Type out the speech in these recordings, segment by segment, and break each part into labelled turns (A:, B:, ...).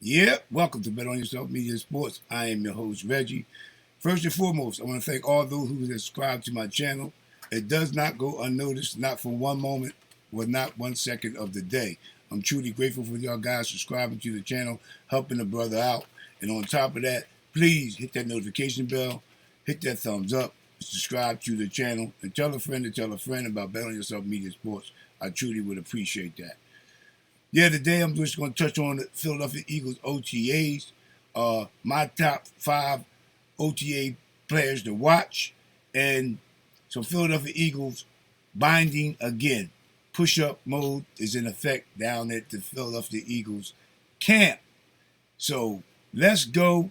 A: Yep, welcome to Bet On Yourself Media Sports. I am your host, Reggie. First and foremost, I want to thank all those who subscribe to my channel. It does not go unnoticed, not for one moment or not 1 second of the day. I'm truly grateful for y'all guys subscribing to the channel, helping the brother out. And on top of that, please hit that notification bell, hit that thumbs up, subscribe to the channel, and tell a friend to tell a friend about Bet On Yourself Media Sports. I truly would appreciate that. Yeah, today I'm just going to touch on the Philadelphia Eagles OTAs, my top 5 OTA players to watch, and some Philadelphia Eagles binding again. Push-up mode is in effect down at the Philadelphia Eagles camp. So let's go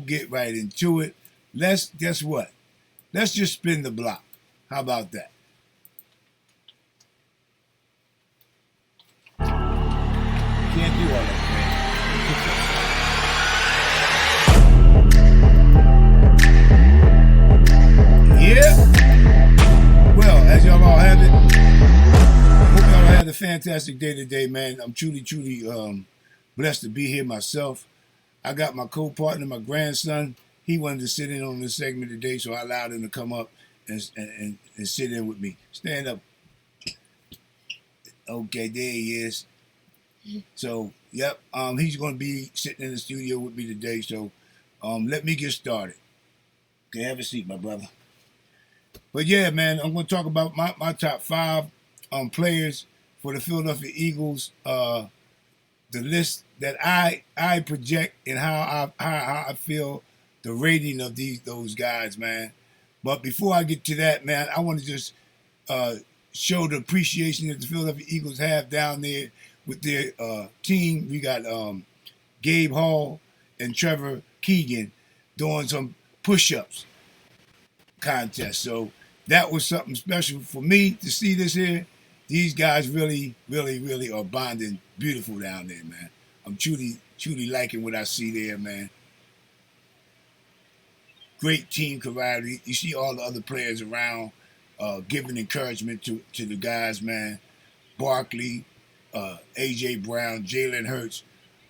A: get right into it. Guess what? Let's just spin the block. How about that? Can't do all that, man. Yeah. Well, as y'all all have it, hope y'all had a fantastic day today, man. I'm truly blessed to be here myself. I got my co-partner, my grandson. He wanted to sit in on this segment today, so I allowed him to come up and sit in with me. Stand up. Okay, there he is. So, yep, he's going to be sitting in the studio with me today. So, let me get started. Okay, have a seat, my brother. But yeah, man, I'm going to talk about my top 5 players for the Philadelphia Eagles. The list that I project and how I feel the rating of those guys, man. But before I get to that, man, I want to just show the appreciation that the Philadelphia Eagles have down there with their team. We got Gabe Hall and Trevor Keegan doing some push-ups contest. So that was something special for me to see this here. These guys really are bonding beautiful down there, man. I'm truly liking what I see there, man. Great team camaraderie. You see all the other players around giving encouragement to the guys, man. Barkley, A.J. Brown, Jalen Hurts,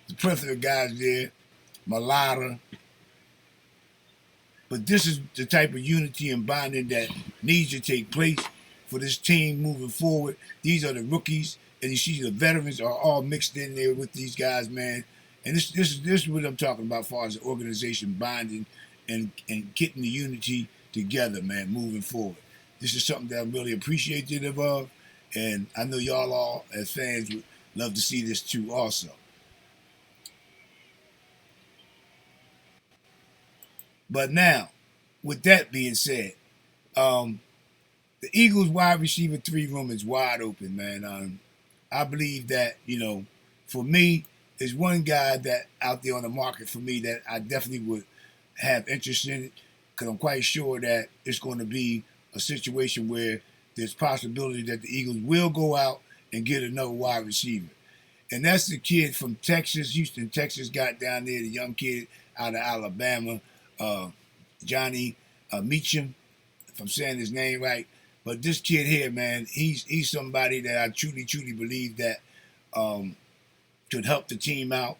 A: the plethora of guys there, Malata. But this is the type of unity and bonding that needs to take place for this team moving forward. These are the rookies, and you see the veterans are all mixed in there with these guys, man. And this is what I'm talking about as far as the organization bonding and getting the unity together, man, moving forward. This is something that I'm really appreciative of, and I know y'all all, as fans, would love to see this too also. But now, with that being said, the Eagles wide receiver 3 room is wide open, man. I believe that, for me, there's one guy that out there on the market for me that I definitely would have interest in it, because I'm quite sure that it's going to be a situation where there's possibility that the Eagles will go out and get another wide receiver. And that's the kid from Texas, Houston, Texas, got down there, the young kid out of Alabama, Johnny Meacham, if I'm saying his name right. But this kid here, man, he's somebody that I truly believe that could help the team out.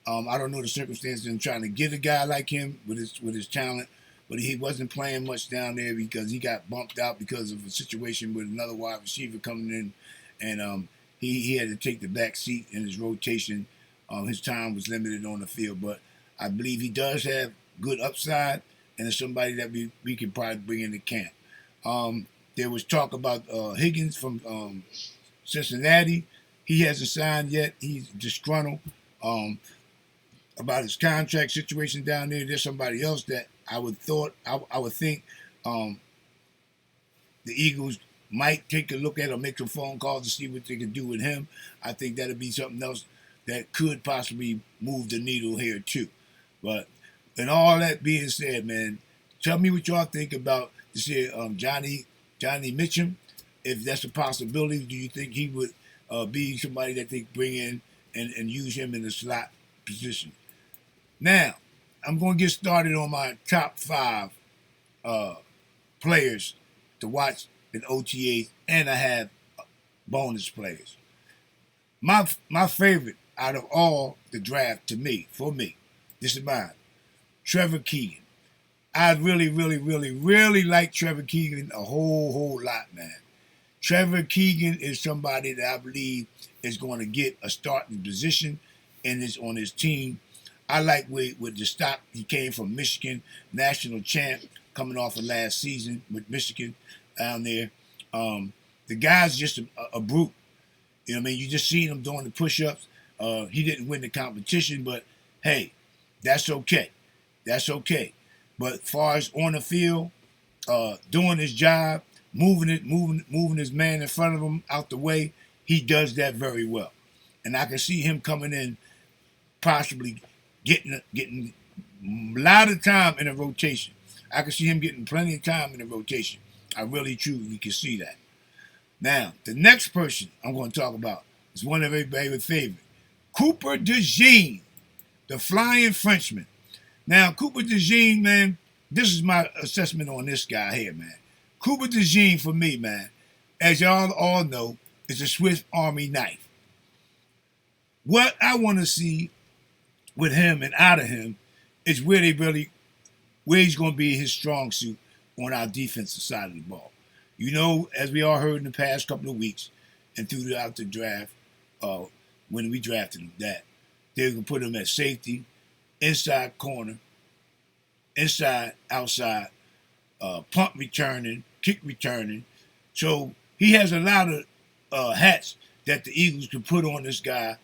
A: I don't know the circumstances in trying to get a guy like him with his talent, but he wasn't playing much down there because he got bumped out because of a situation with another wide receiver coming in, and he had to take the back seat in his rotation. His time was limited on the field, but I believe he does have good upside, and it's somebody that we can probably bring into camp. There was talk about Higgins from Cincinnati. He hasn't signed yet. He's disgruntled about his contract situation down there. There's somebody else that I would think the Eagles might take a look at or make some phone calls to see what they can do with him. I think that'll be something else that could possibly move the needle here too. But and all that being said, man, tell me what y'all think about this here Johnny Mitchum. If that's a possibility, do you think he would be somebody that they bring in and use him in the slot position? Now, I'm going to get started on my top 5 players to watch in OTAs, and I have bonus players. My favorite out of all the draft to me, for me, this is mine, Trevor Keegan. I really, really, really, really like Trevor Keegan a whole lot, man. Trevor Keegan is somebody that I believe is going to get a starting position and is on his team. I like with the stock. He came from Michigan, national champ, coming off of last season with Michigan down there. The guy's just a brute. You know what I mean? You just seen him doing the push-ups. He didn't win the competition, but hey, that's okay. That's okay. But as far as on the field, doing his job, moving his man in front of him out the way, he does that very well. And I can see him coming in, possibly getting a lot of time in a rotation. I can see him getting plenty of time in a rotation. I really, truly can see that. Now, the next person I'm going to talk about is one of everybody's favorite, Cooper DeJean, the Flying Frenchman. Now, Cooper DeJean, man, this is my assessment on this guy here, man. Cooper DeJean, for me, man, as y'all all know, is a Swiss Army knife. What I want to see with him and out of him is where he's going to be his strong suit on our defensive side of the ball. You know, as we all heard in the past couple of weeks and throughout the draft, when we drafted him, that they're going to put him at safety, inside corner, inside, outside, punt returning, kick returning. So he has a lot of hats that the Eagles can put on this guy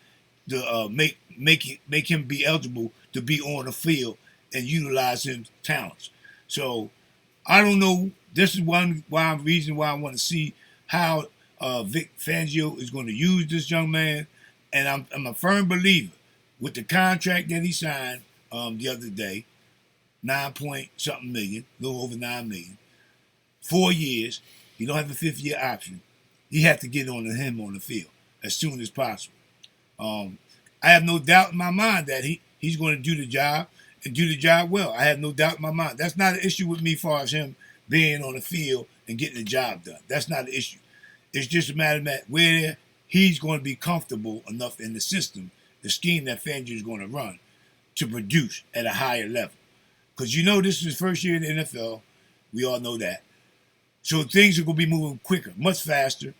A: to make him be eligible to be on the field and utilize his talents. So I don't know. This is one reason why I want to see how Vic Fangio is going to use this young man. And I'm a firm believer with the contract that he signed the other day, 9-point-something million, a little over $9 million, 4 years. He don't have a fifth-year option. He has to get on him on the field as soon as possible. I have no doubt in my mind that he's going to do the job and do the job well. I have no doubt in my mind. That's not an issue with me as far as him being on the field and getting the job done. That's not an issue. It's just a matter of where he's going to be comfortable enough in the system, the scheme that Fangio is going to run, to produce at a higher level. Because you know this is his first year in the NFL. We all know that. So things are going to be moving quicker, much faster.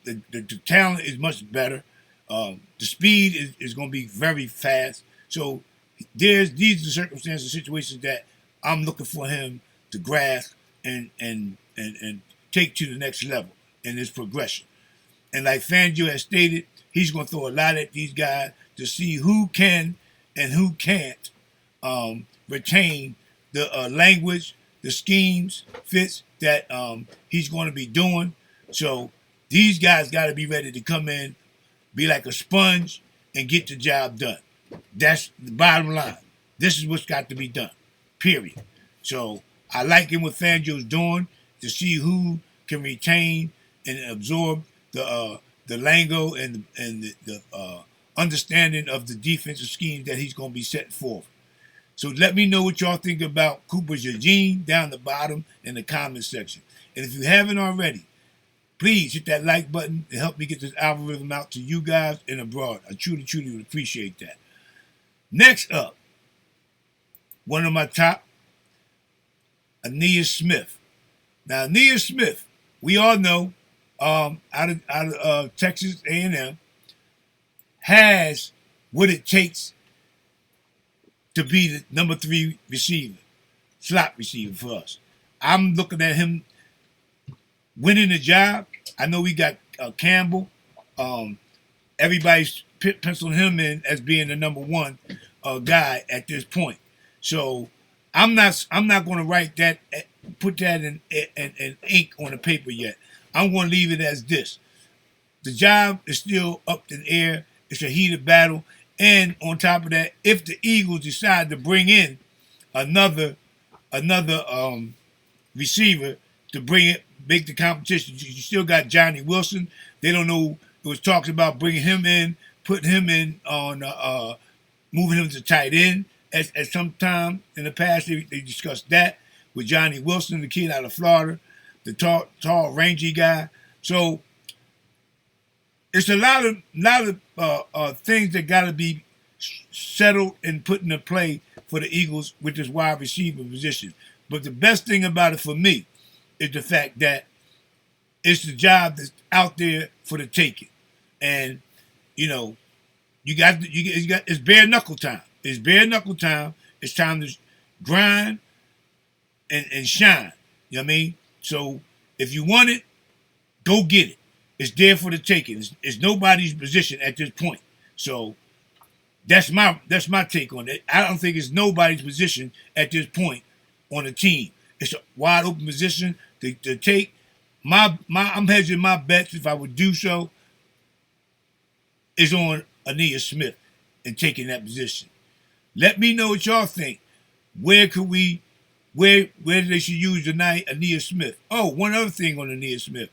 A: The talent is much better. The speed is going to be very fast. So these are the circumstances, situations that I'm looking for him to grasp and take to the next level in his progression. And like Fangio has stated, he's going to throw a lot at these guys to see who can and who can't retain the language, the schemes, fits that he's going to be doing. So these guys got to be ready to come in, be like a sponge, and get the job done. That's the bottom line. This is what's got to be done, period. So I like him what Fangio's doing to see who can retain and absorb the lingo and the understanding of the defensive scheme that he's going to be setting forth. So let me know what y'all think about Cooper DeJean down the bottom in the comment section. And if you haven't already, please hit that like button and help me get this algorithm out to you guys and abroad. I truly, truly would appreciate that. Next up, one of my top, Ainias Smith. Now, Ainias Smith, we all know, out of Texas A&M, has what it takes to be the number 3 receiver, slot receiver for us. I'm looking at him winning the job. I know we got Campbell. Everybody's penciling him in as being the number 1 guy at this point. So I'm not going to write that, put that in ink on the paper yet. I'm going to leave it as this. The job is still up in the air. It's a heated battle. And on top of that, if the Eagles decide to bring in another receiver to make the competition, you still got Johnny Wilson. They don't know. It was talks about bringing him in, putting him in on moving him to tight end. At some time in the past, they discussed that with Johnny Wilson, the kid out of Florida, the tall, rangy guy. So It's a lot of things that got to be settled and put into play for the Eagles with this wide receiver position. But the best thing about it for me is the fact that it's the job that's out there for the taking, and you know you got it's bare knuckle time. It's bare knuckle time. It's time to grind and shine. You know what I mean? So if you want it, go get it. It's there for the taking. It's nobody's position at this point. So that's my take on it. I don't think it's nobody's position at this point on the team. It's a wide open position to take. I'm hedging my bets, if I would do so, is on Ainias Smith and taking that position. Let me know what y'all think. Where they should use tonight Ainias Smith. Oh, one other thing on Ainias Smith.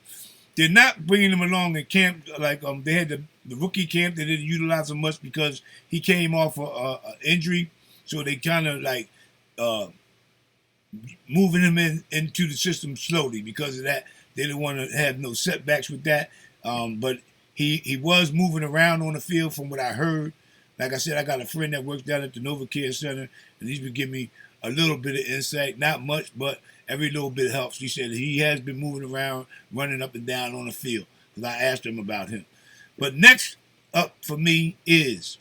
A: They're not bringing him along in camp like they had the rookie camp. They didn't utilize him much because he came off an injury. So they kind of like moving him into the system slowly because of that. They didn't want to have no setbacks with that. But he was moving around on the field from what I heard. Like I said, I got a friend that works down at the Nova Care Center, and he's been giving me a little bit of insight. Not much, but every little bit helps. He said he has been moving around, running up and down on the field, because I asked him about him. But next up for me is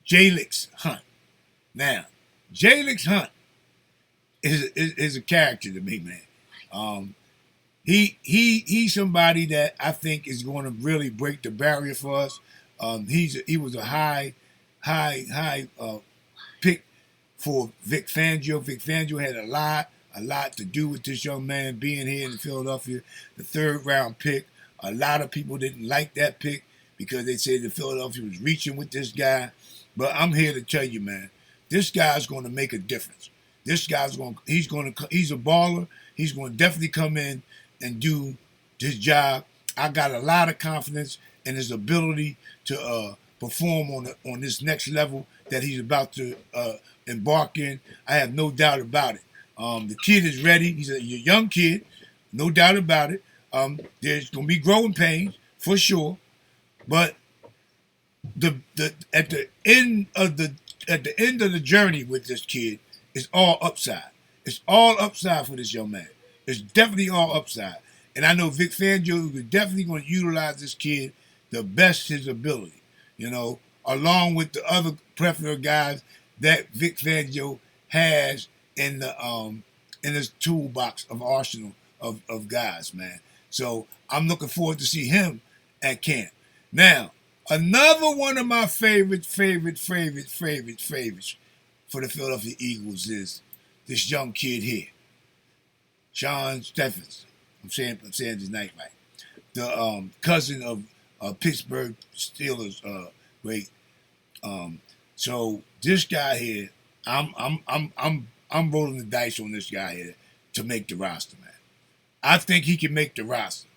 A: Jalix Hunt. Now, Jalix Hunt is a character to me, man. He's somebody that I think is going to really break the barrier for us. He was a high pick for Vic Fangio. Vic Fangio had a lot to do with this young man being here in Philadelphia. The 3rd round pick. A lot of people didn't like that pick because they said that Philadelphia was reaching with this guy. But I'm here to tell you, man, this guy's going to make a difference. This guy's he's a baller. He's going to definitely come in and do his job. I got a lot of confidence in his ability to perform on this next level that he's about to embark in. I have no doubt about it. The kid is ready. He's a young kid, no doubt about it. There's going to be growing pains for sure, but at the end of the journey with this kid, it's all upside. It's all upside for this young man. It's definitely all upside. And I know Vic Fangio is definitely going to utilize this kid the best his ability, along with the other plethora of guys that Vic Fangio has in his toolbox of arsenal of guys, man. So I'm looking forward to see him at camp. Now, another one of my favorites for the Philadelphia Eagles is this young kid here, Sean Stephens. I'm saying his name right. The cousin of Pittsburgh Steelers great. So this guy here, I'm rolling the dice on this guy here to make the roster, man. I think he can make the roster.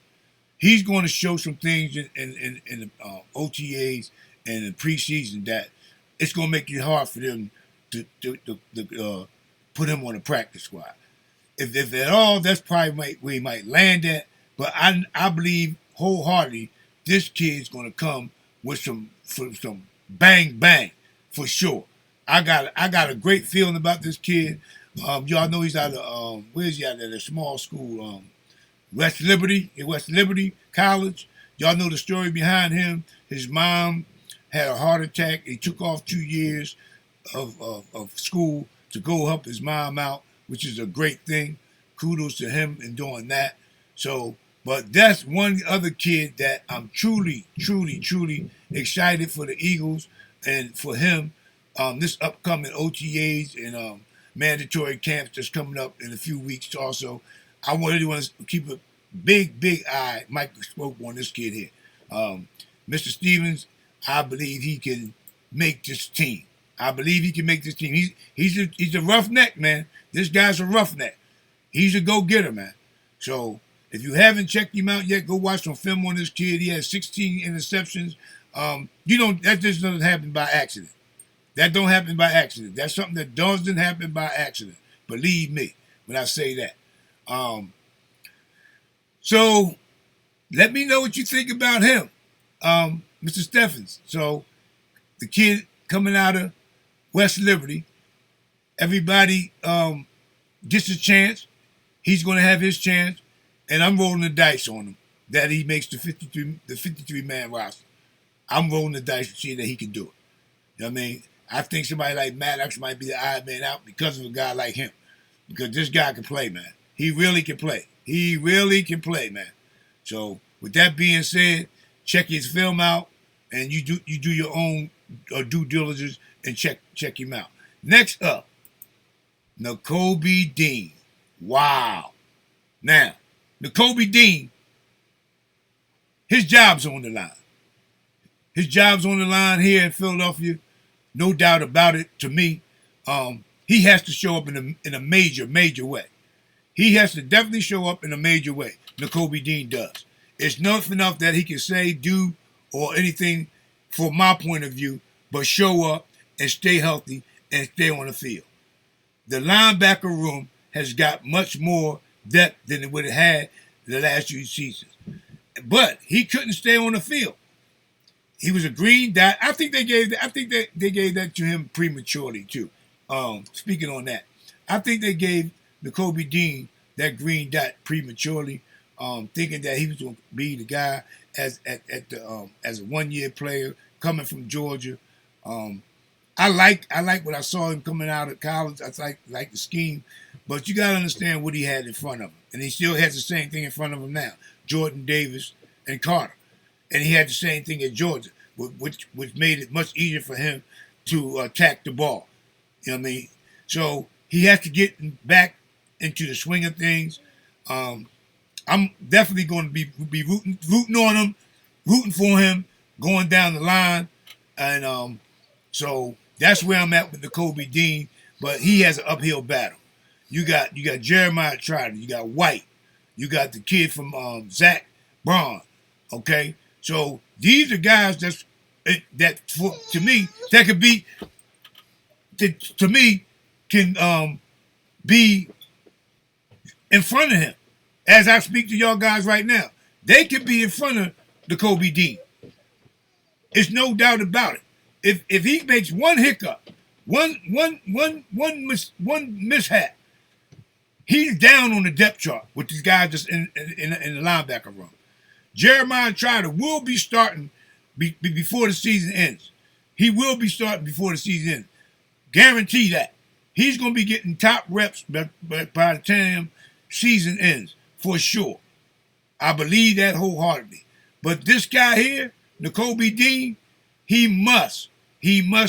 A: He's going to show some things in the OTAs and in preseason that it's going to make it hard for them to put him on the practice squad. If at all, that's probably where he might land at. But I believe wholeheartedly this kid's going to come with some bang bang for sure. I got a great feeling about this kid. Y'all know he's out of where's he at? At a small school, West Liberty College. Y'all know the story behind him. His mom had a heart attack. He took off 2 years of school to go help his mom out, which is a great thing. Kudos to him in doing that. So, but that's one other kid that I'm truly excited for the Eagles and for him. This upcoming OTAs and mandatory camps that's coming up in a few weeks also. I really want to keep a big eye, microscope on this kid here. Mr. Stevens, I believe he can make this team. He's a roughneck, man. This guy's a roughneck. He's a go-getter, man. So if you haven't checked him out yet, go watch some film on this kid. He has 16 interceptions. That just doesn't happen by accident. That don't happen by accident. That's something that doesn't happen by accident. Believe me when I say that. So let me know what you think about him, Mr. Steffens. So the kid coming out of West Liberty, everybody gets a chance. He's going to have his chance, and I'm rolling the dice on him that he makes the 53 man roster. I'm rolling the dice to see that he can do it. You know what I mean? I think somebody like Maddox might be the odd man out because of a guy like him. Because this guy can play, man. He really can play. He really can play, man. So with that being said, check his film out, and you do your own due diligence and check him out. Next up, Nakobe Dean. Wow. Now, Nakobe Dean, his job's on the line. His job's on the line here in Philadelphia. No doubt about it. To me, he has to show up in a major way. He has to definitely show up in a major way. Nakobe Dean does. It's not enough that he can say, do, or anything from my point of view, but show up and stay healthy and stay on the field. The linebacker room has got much more depth than it would have had the last few seasons. But he couldn't stay on the field. He was a green dot. I think they gave that to him prematurely too. Speaking on that, I think they gave Nakobe Dean that green dot prematurely, thinking that he was going to be the guy as a 1 year player coming from Georgia. I like what I saw him coming out of college. I like the scheme, but you got to understand what he had in front of him, and he still has the same thing in front of him now. Jordan Davis and Carter. And he had the same thing at Georgia, which made it much easier for him to attack the ball. You know what I mean? So he has to get back into the swing of things. I'm definitely going to be rooting on him, rooting for him, going down the line. And so that's where I'm at with Nakobe Dean. But he has an uphill battle. You got Jeremiah Trotter, you got White, you got the kid from Zach Braun. Okay? So these are guys to me can be in front of him. As I speak to y'all guys right now, they could be in front of Nakobe Dean. It's no doubt about it. If he makes one hiccup, one mishap, he's down on the depth chart with these guys just in the linebacker room. Jeremiah Trotter will be starting before the season ends. He will be starting before the season ends. Guarantee that. He's going to be getting top reps by the time season ends, for sure. I believe that wholeheartedly. But this guy here, Nakobe Dean, he must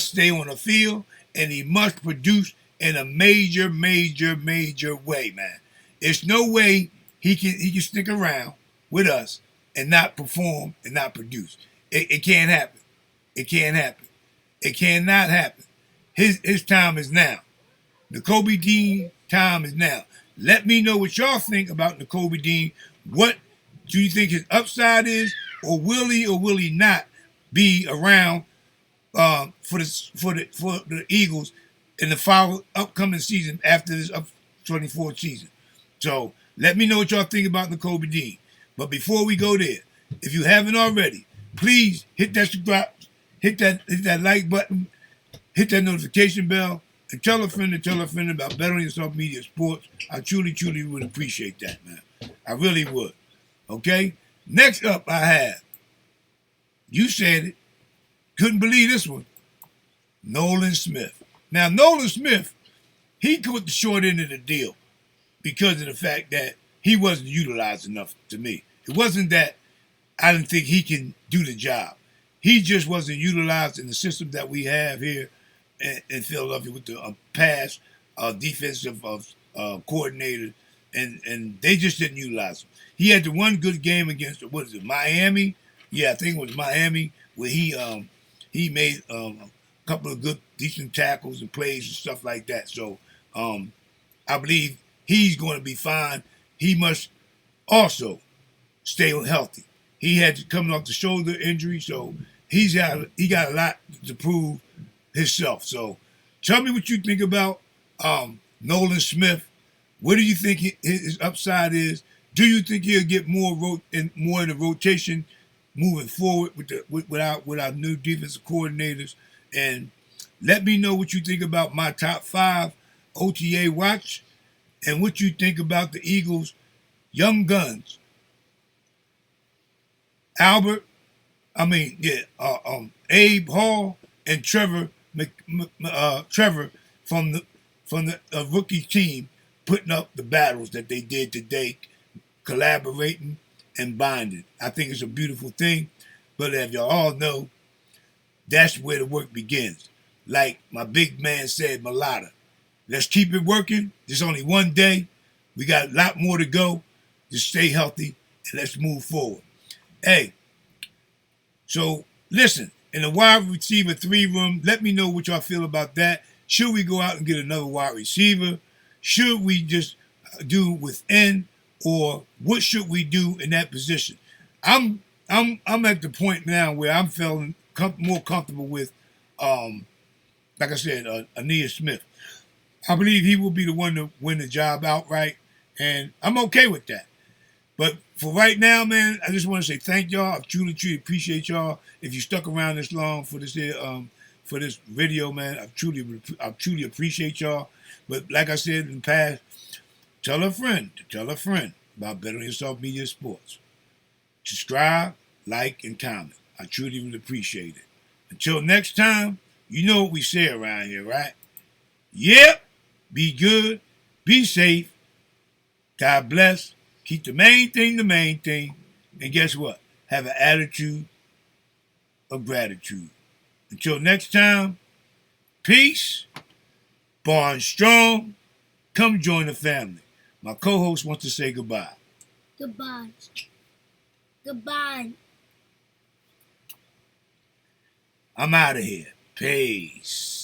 A: stay on the field, and he must produce in a major way, man. It's no way he can stick around with us and not perform and not produce. It can't happen. It can't happen. It cannot happen. His time is now. Nakobe Dean time is now. Let me know what y'all think about Nakobe Dean. What do you think his upside is, or will he not be around for the Eagles in the upcoming season after this 24 season? So let me know what y'all think about Nakobe Dean. But before we go there, if you haven't already, please hit that subscribe, hit that like button, hit that notification bell, and tell a friend about Bet On Yourself Media Sports. I truly would appreciate that, man. I really would. Okay? Next up I have, you said it, couldn't believe this one, Nolan Smith. Now, Nolan Smith, he caught the short end of the deal because of the fact that he wasn't utilized enough to me. It wasn't that I didn't think he can do the job. He just wasn't utilized in the system that we have here in Philadelphia with the pass defensive coordinator, and they just didn't utilize him. He had the one good game against, Miami? Yeah, I think it was Miami, where he made a couple of good, decent tackles and plays and stuff like that. So I believe he's going to be fine. He must also stay healthy. He had to come off the shoulder injury, so he got a lot to prove himself. So tell me what you think about Nolan Smith. What do you think his upside is? Do you think he'll get more in the rotation moving forward with our new defensive coordinators? And let me know what you think about my top 5 OTA watch and what you think about the Eagles' young guns, Albert. Abe Hall and Trevor from the rookie team putting up the battles that they did today, collaborating and bonding. I think it's a beautiful thing, but as y'all all know, that's where the work begins. Like my big man said, Malata, let's keep it working. There's only one day. We got a lot more to go. Just stay healthy and let's move forward. Hey, so listen, in the wide receiver 3 room, let me know what y'all feel about that. Should we go out and get another wide receiver? Should we just do within, or what should we do in that position? I'm at the point now where I'm feeling more comfortable with, like I said, Aeneas Smith. I believe he will be the one to win the job outright, and I'm okay with that. But for right now, man, I just want to say thank y'all. I truly appreciate y'all. If you stuck around this long for this video, man, I truly appreciate y'all. But like I said in the past, tell a friend about Bettering Yourself Media Sports. Subscribe, like, and comment. I truly would appreciate it. Until next time, you know what we say around here, right? Yep. Be good. Be safe. God bless. Keep the main thing. And guess what? Have an attitude of gratitude. Until next time, peace. Born strong. Come join the family. My co-host wants to say goodbye.
B: Goodbye. Goodbye.
A: I'm out of here. Peace.